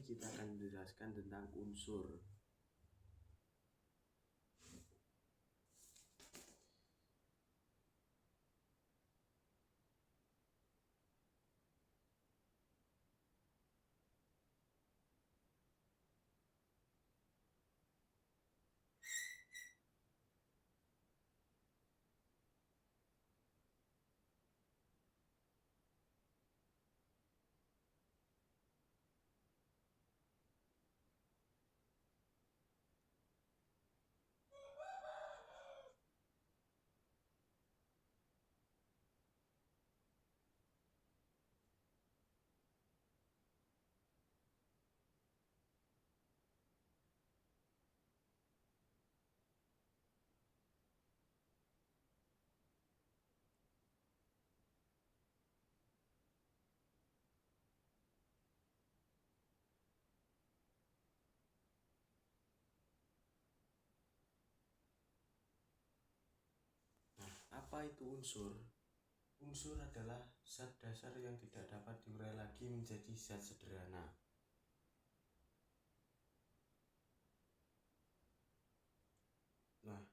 kita akan menjelaskan tentang unsur. Apa itu unsur? Unsur adalah zat dasar yang tidak dapat diurai lagi menjadi zat sederhana. Nah,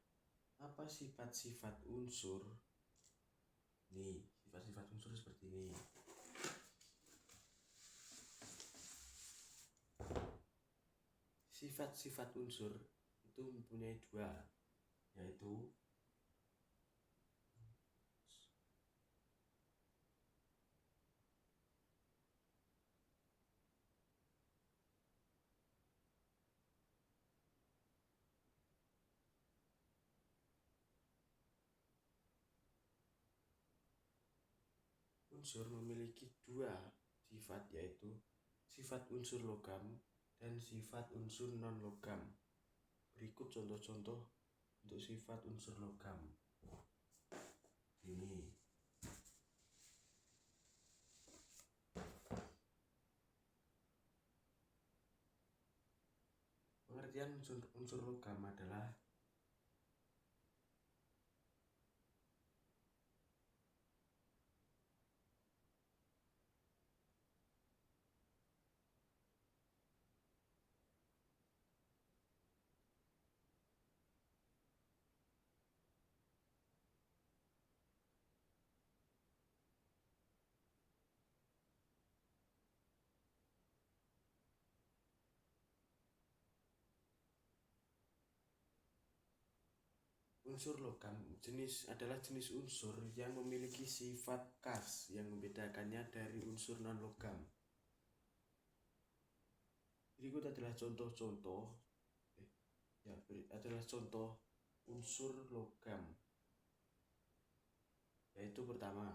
apa sifat-sifat unsur? Nih, sifat-sifat unsur seperti ini. Sifat-sifat unsur itu mempunyai dua, yaitu unsur memiliki dua sifat, yaitu sifat unsur logam dan sifat unsur non-logam. Berikut contoh-contoh untuk sifat unsur logam. Ini pengertian unsur logam adalah unsur logam adalah jenis unsur yang memiliki sifat khas yang membedakannya dari unsur non-logam. Berikut adalah contoh unsur logam. Yaitu pertama,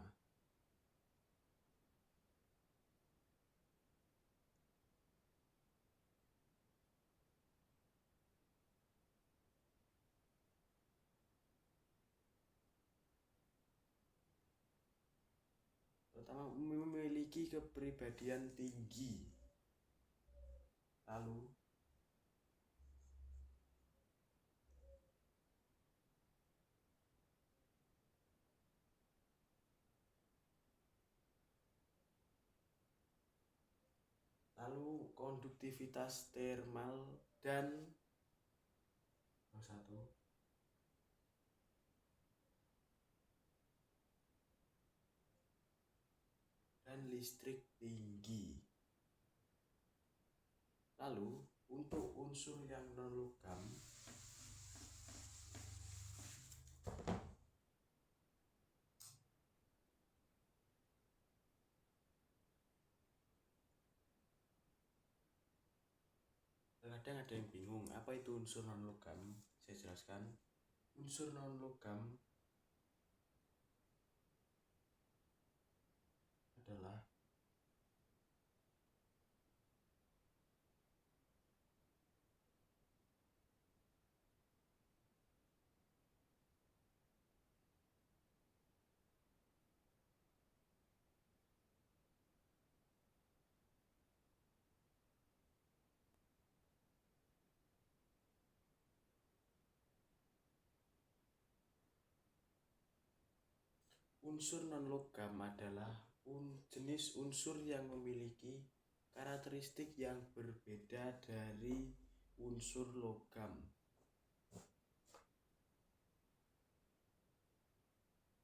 memiliki kepribadian tinggi. Lalu konduktivitas termal dan listrik tinggi. Lalu untuk unsur yang non-logam, kadang ada yang bingung apa itu unsur non-logam. Saya jelaskan. Unsur non-logam adalah unsur non-logam adalah jenis unsur yang memiliki karakteristik yang berbeda dari unsur logam.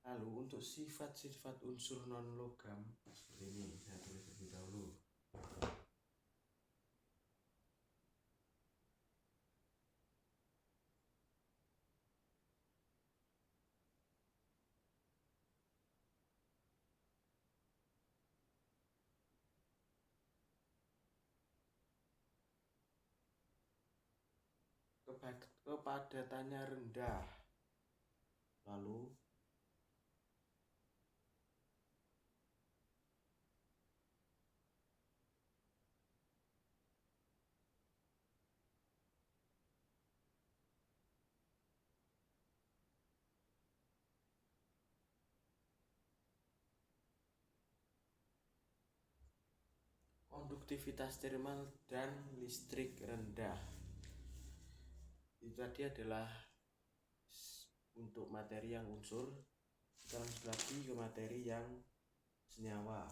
Lalu untuk sifat-sifat unsur non-logam seperti ini, saya tulis terlebih dahulu. Kepadatannya rendah. Lalu konduktivitas termal dan listrik rendah. Itu tadi adalah untuk materi yang unsur. Kita lanjut lagi ke materi yang senyawa.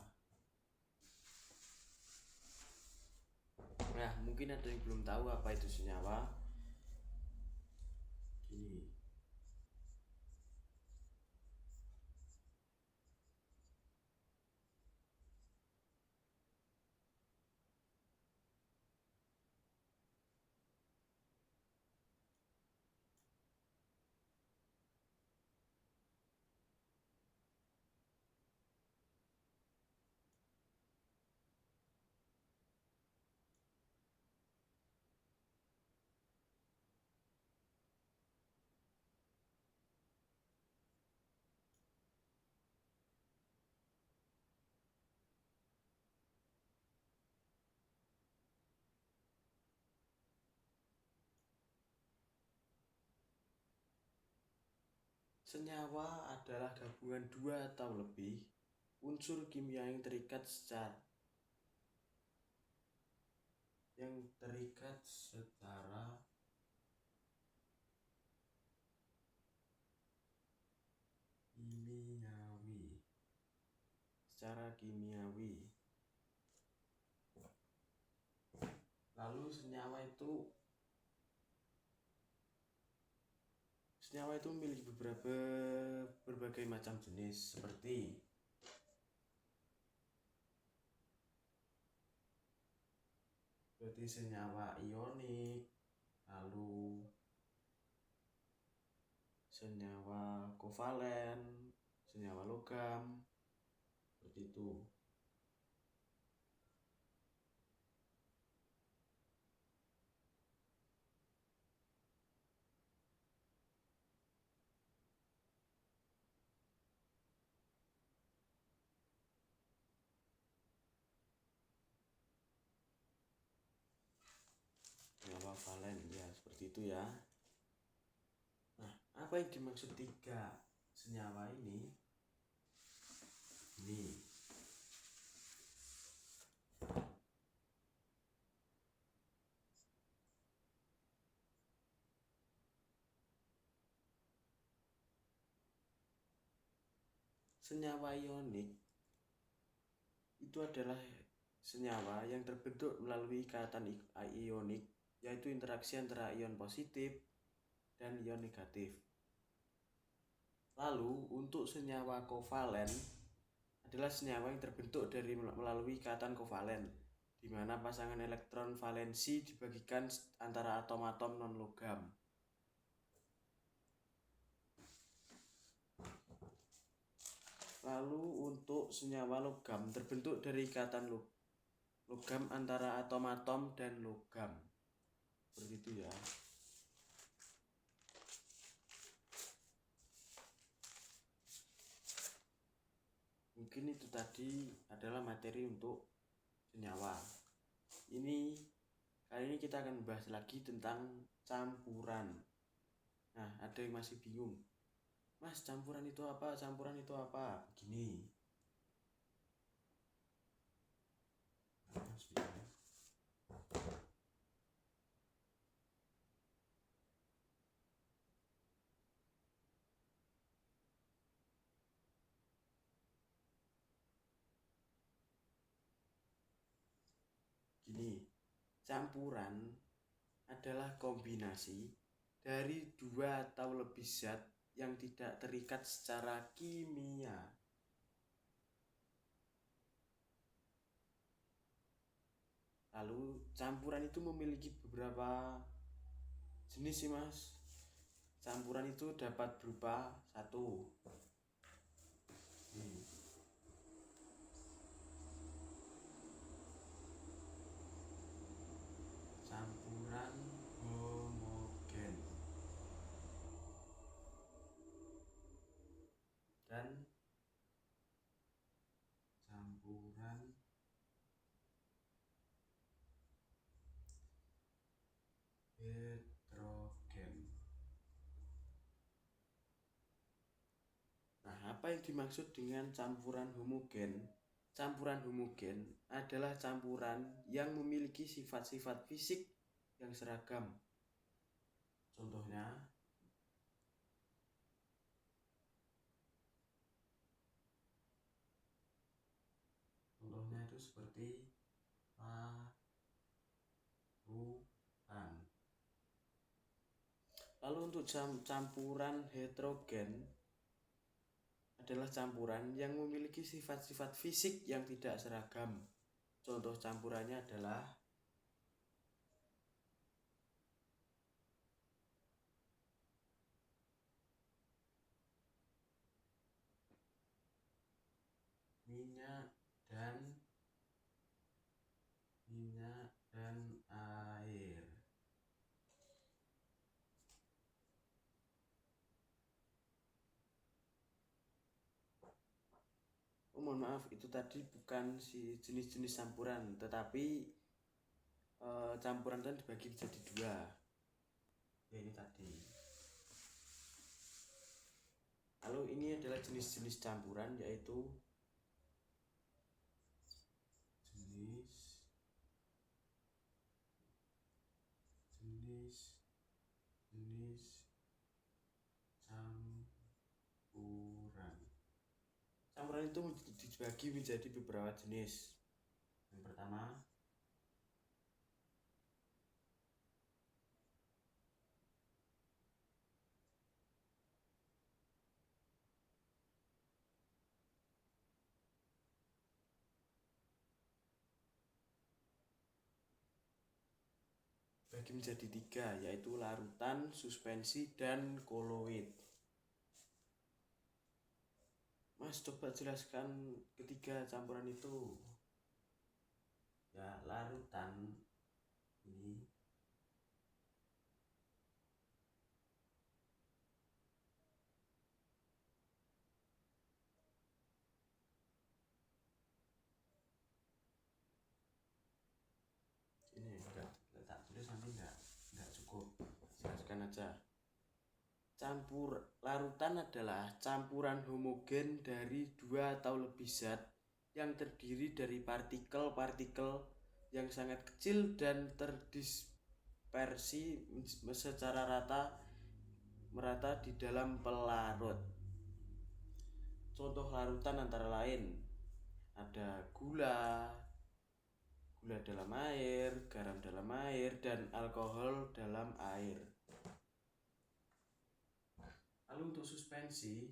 Nah, mungkin ada yang belum tahu apa itu senyawa. Gini. Senyawa adalah gabungan dua atau lebih unsur kimia yang terikat secara kimiawi. Lalu senyawa itu memiliki berbagai macam jenis seperti senyawa ionik, lalu senyawa kovalen, senyawa logam, seperti itu. Senyawa valen, ya seperti itu ya. Nah, apa yang dimaksud tiga senyawa ini? Ini senyawa ionik itu adalah senyawa yang terbentuk melalui ikatan ionik, yaitu interaksi antara ion positif dan ion negatif. Lalu untuk senyawa kovalen adalah senyawa yang terbentuk melalui ikatan kovalen, di mana pasangan elektron valensi dibagikan antara atom-atom non-logam. Lalu untuk senyawa logam terbentuk dari ikatan logam antara atom-atom dan logam. Seperti itu ya. Mungkin itu tadi adalah materi untuk senyawa. Kali ini kita akan membahas lagi tentang campuran. Nah, ada yang masih bingung. Mas, campuran itu apa? Campuran itu apa? Begini. campuran adalah kombinasi dari dua atau lebih zat yang tidak terikat secara kimia. Lalu campuran itu memiliki beberapa jenis sih mas. Campuran itu dapat berupa satu, campuran homogen, dan campuran heterogen. Nah, apa yang dimaksud dengan campuran homogen? Campuran homogen adalah campuran yang memiliki sifat-sifat fisik yang seragam. Contohnya, itu seperti larutan. Lalu untuk campuran heterogen adalah campuran yang memiliki sifat-sifat fisik yang tidak seragam. Contoh campurannya adalah minyak dan air. Mohon maaf, itu tadi bukan si jenis-jenis campuran, tetapi campuran kan dibagi menjadi dua. Ya ini tadi. Lalu ini adalah jenis-jenis campuran, yaitu jenis campuran. Campuran itu dibagi menjadi beberapa jenis. Yang pertama, bagi menjadi tiga, yaitu larutan, suspensi, dan koloid. Mas, coba jelaskan ketiga campuran itu. Ya, larutan ini enggak letak tulis nanti enggak cukup. Jelaskan aja. Larutan adalah campuran homogen dari dua atau lebih zat yang terdiri dari partikel-partikel yang sangat kecil dan terdispersi secara merata di dalam pelarut. Contoh larutan antara lain ada gula dalam air, garam dalam air, dan alkohol dalam air. Lalu untuk suspensi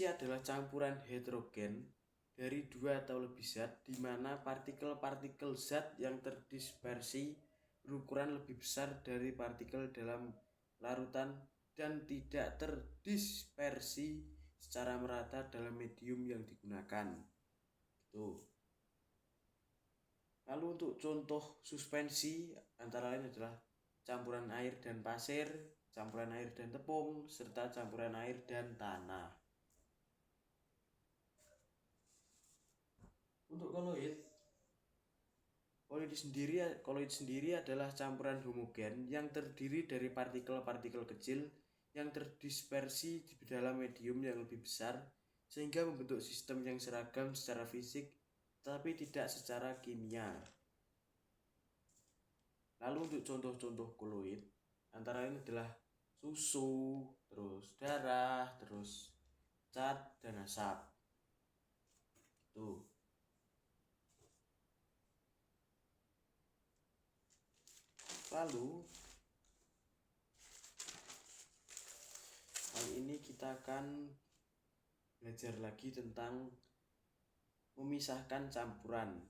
adalah campuran heterogen dari dua atau lebih zat di mana partikel-partikel zat yang terdispersi berukuran lebih besar dari partikel dalam larutan dan tidak terdispersi secara merata dalam medium yang digunakan. Lalu untuk contoh suspensi antara lain adalah campuran air dan pasir, campuran air dan tepung, serta campuran air dan tanah. Untuk koloid sendiri adalah campuran homogen yang terdiri dari partikel-partikel kecil yang terdispersi di dalam medium yang lebih besar sehingga membentuk sistem yang seragam secara fisik tapi tidak secara kimia. Lalu untuk contoh-contoh koloid antara lain adalah susu, terus darah, terus cat dan asap. Tuh. Lalu kali ini kita akan belajar lagi tentang memisahkan campuran.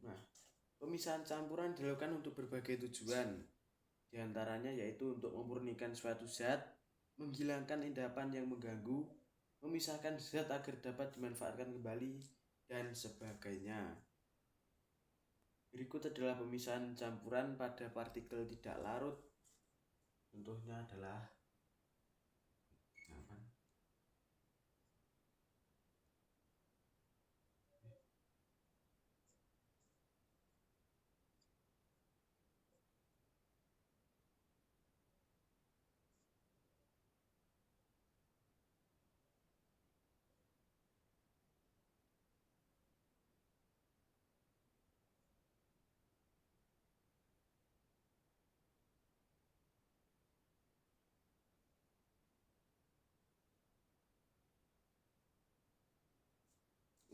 Nah, pemisahan campuran dilakukan untuk berbagai tujuan. Di antaranya yaitu untuk memurnikan suatu zat, menghilangkan endapan yang mengganggu, memisahkan zat agar dapat dimanfaatkan kembali, dan sebagainya. Berikut adalah pemisahan campuran pada partikel tidak larut. Contohnya adalah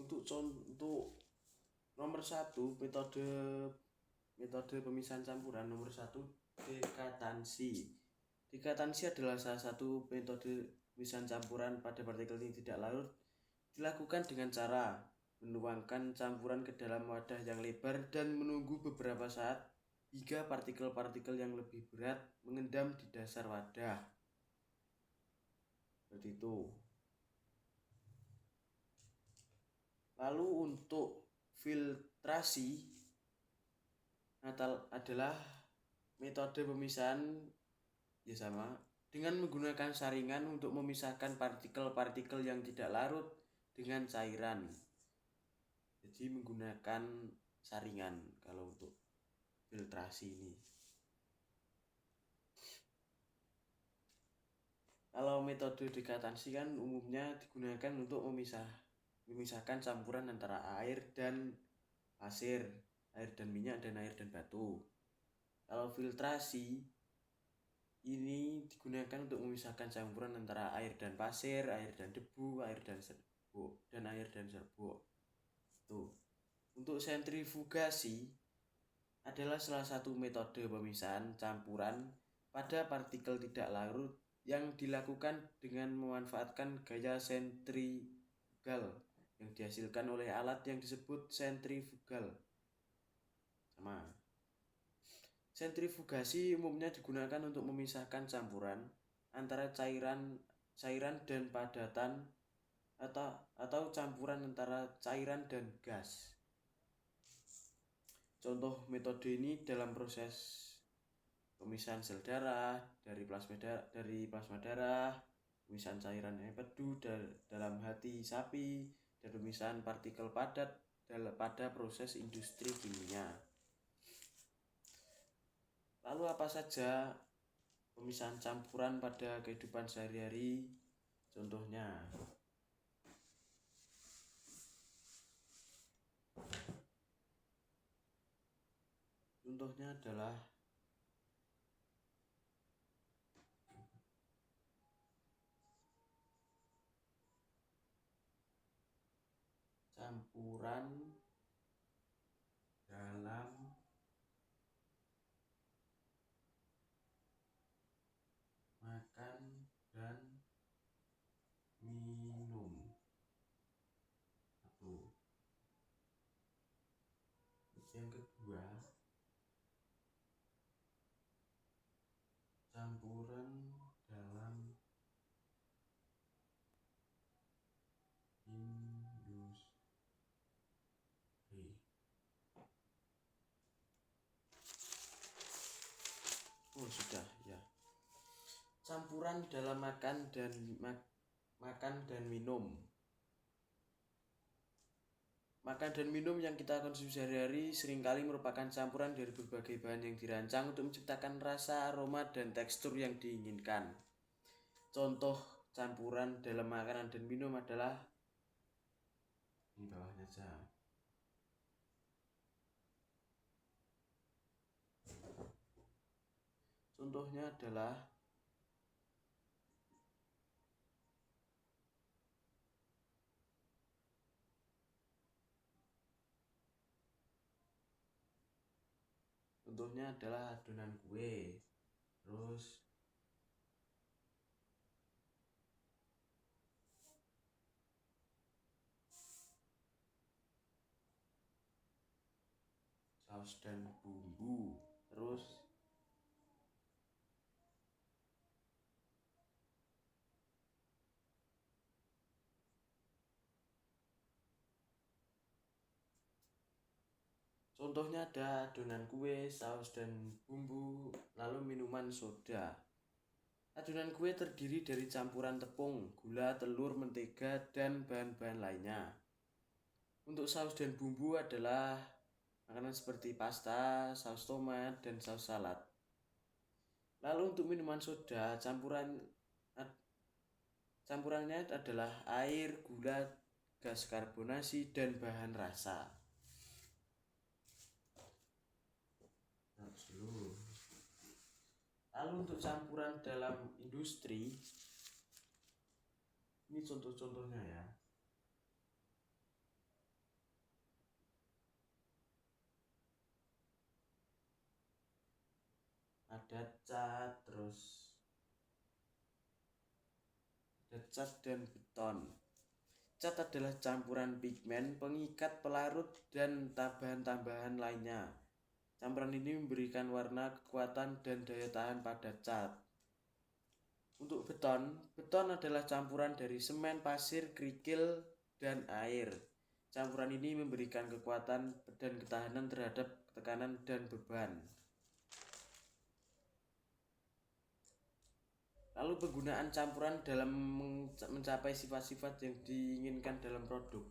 untuk nomor 1 metode pemisahan campuran nomor 1 dekatansi. Dekatansi adalah salah satu metode pemisahan campuran pada partikel yang tidak larut. Dilakukan dengan cara menuangkan campuran ke dalam wadah yang lebar dan menunggu beberapa saat hingga partikel-partikel yang lebih berat mengendam di dasar wadah. Seperti itu. Lalu untuk filtrasi adalah metode pemisahan ya sama dengan menggunakan saringan untuk memisahkan partikel-partikel yang tidak larut dengan cairan. Jadi menggunakan saringan kalau untuk filtrasi ini. Kalau metode dekatansi kan umumnya digunakan untuk memisahkan campuran antara air dan pasir, air dan minyak, dan air dan batu. Kalau filtrasi ini digunakan untuk memisahkan campuran antara air dan pasir, air dan debu, air dan serbuk, dan air dan serbuk. Tuh. Untuk sentrifugasi adalah salah satu metode pemisahan campuran pada partikel tidak larut yang dilakukan dengan memanfaatkan gaya sentrifugal yang dihasilkan oleh alat yang disebut sentrifugal. Sama. Sentrifugasi umumnya digunakan untuk memisahkan campuran antara cairan dan padatan atau campuran antara cairan dan gas. Contoh metode ini dalam proses pemisahan sel darah dari plasma darah, pemisahan cairan empedu dalam hati sapi, dan pemisahan partikel padat pada proses industri kimia. Lalu apa saja pemisahan campuran pada kehidupan sehari-hari? Contohnya adalah campuran dalam makan dan minum. Satu. Yang kedua, campuran dalam industri. Oh sudah ya. Campuran dalam makan dan minum. Makan dan minum yang kita konsumsi sehari-hari seringkali merupakan campuran dari berbagai bahan yang dirancang untuk menciptakan rasa, aroma, dan tekstur yang diinginkan. Contoh campuran dalam makanan dan minum adalah di bawahnya saja. Contohnya adalah contohnya adalah adonan kue, terus saus dan bumbu, terus contohnya ada adonan kue, saus dan bumbu, lalu minuman soda. Adonan kue terdiri dari campuran tepung, gula, telur, mentega, dan bahan-bahan lainnya. Untuk saus dan bumbu adalah makanan seperti pasta, saus tomat, dan saus salad. Lalu untuk minuman soda, campurannya adalah air, gula, gas karbonasi, dan bahan rasa. Lalu untuk campuran dalam industri, ini contoh-contohnya ya. Ada cat, terus ada cat dan beton. Cat adalah campuran pigmen, pengikat, pelarut, dan tambahan-tambahan lainnya. Campuran ini memberikan warna, kekuatan, dan daya tahan pada cat. Untuk beton, beton adalah campuran dari semen, pasir, kerikil, dan air. Campuran ini memberikan kekuatan dan ketahanan terhadap tekanan dan beban. Lalu penggunaan campuran dalam mencapai sifat-sifat yang diinginkan dalam produk.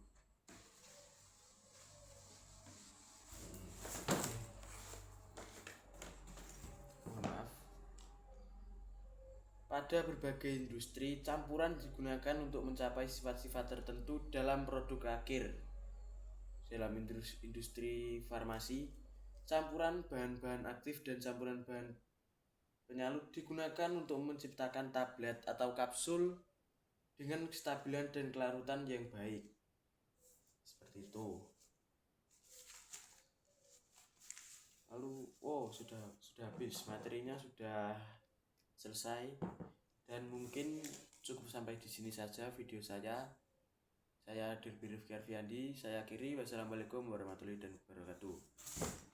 Pada berbagai industri, campuran digunakan untuk mencapai sifat-sifat tertentu dalam produk akhir. Dalam industri farmasi, campuran bahan-bahan aktif dan campuran bahan penyalut digunakan untuk menciptakan tablet atau kapsul dengan kestabilan dan kelarutan yang baik. Seperti itu. Lalu, sudah habis, materinya sudah selesai, dan mungkin cukup sampai di sini saja video saya. Saya Dirbi Rifki Arfiandi, saya akhiri. Wassalamualaikum warahmatullahi wabarakatuh.